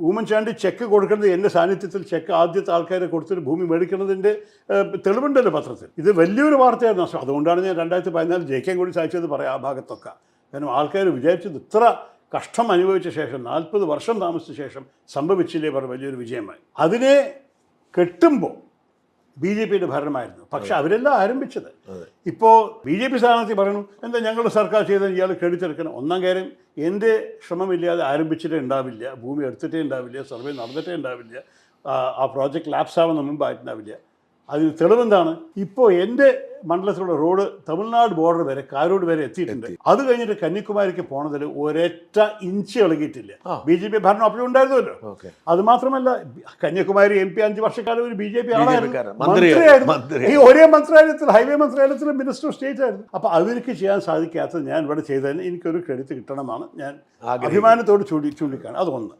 Oommen Chandy check കൊടുക്കുന്നത് എൻ്റെ സാന്നിധ്യത്തിൽ ചെക്ക് ആദ്യത്തെ ആൾക്കാരെ കൊടുത്തിട്ട് ഭൂമി മേടിക്കുന്നതിൻ്റെ തെളിവുണ്ടല്ലോ പത്രത്തിൽ. ഇത് വലിയൊരു വാർത്തയായിരുന്നു. അതുകൊണ്ടാണ് ഞാൻ 2014 ജയിക്കാൻ കൂടി സാധിച്ചത് പറയാം ആ ഭാഗത്തൊക്കെ. കാരണം ആൾക്കാർ വിചാരിച്ചത് ഇത്ര കഷ്ടം അനുഭവിച്ച ശേഷം 40 വർഷം താമസിച്ച ശേഷം സംഭവിച്ചില്ലേ പറഞ്ഞ വലിയൊരു വിജയമായി. അതിനെ കെട്ടുമ്പോൾ BJPയുടെ ഭരണമായിരുന്നു. പക്ഷെ അവരെല്ലാം ആരംഭിച്ചത്. ഇപ്പോൾ BJP സ്ഥാനാർത്ഥി പറയണു എന്താ ഞങ്ങളുടെ സർക്കാർ ചെയ്താൽ ഇയാൾ ക്രെഡിറ്റ് എടുക്കണം. ഒന്നാം കാര്യം എൻ്റെ ശ്രമമില്ലാതെ ആരംഭിച്ചിട്ടേ ഉണ്ടാവില്ല, ഭൂമി എടുത്തിട്ടേ ഉണ്ടാവില്ല, സർവേ നടന്നിട്ടേ ഉണ്ടാവില്ല, ആ പ്രോജക്റ്റ് ലാപ്സ് ആവുന്ന മുമ്പായിട്ടുണ്ടാവില്ല. അതിന് തെളിവെന്താണ്? ഇപ്പോൾ എൻ്റെ മണ്ഡലത്തിലുള്ള റോഡ് തമിഴ്നാട് ബോർഡർ വരെ കാരോട് വരെ എത്തിയിട്ടുണ്ട്. അത് കഴിഞ്ഞിട്ട് കന്യാകുമാരിക്ക് പോണതിൽ ഒരൊറ്റ ഇഞ്ച് ഇളകിയിട്ടില്ല. BJP ഭരണം അപ്പോഴും ഉണ്ടായിരുന്നല്ലോ. അതുമാത്രമല്ല കന്യാകുമാരി MP 5 വർഷക്കാലം ഒരു BJP മന്ത്രിയായിരുന്നു. ഈ ഒരേ മന്ത്രാലയത്തിൽ ഹൈവേ മന്ത്രാലയത്തിൽ മിനിസ്റ്റർ ഓഫ് സ്റ്റേറ്റ് ആയിരുന്നു. അപ്പോൾ അതിലേക്ക് ചെയ്യാൻ സാധിക്കാത്തത് ഞാൻ ഇവിടെ ചെയ്തതിന് എനിക്കൊരു ക്രെഡിറ്റ് കിട്ടണമെന്നാണ് ഞാൻ അഭിമാനത്തോട് ചൂണ്ടിക്കാണ്. അതൊന്ന്.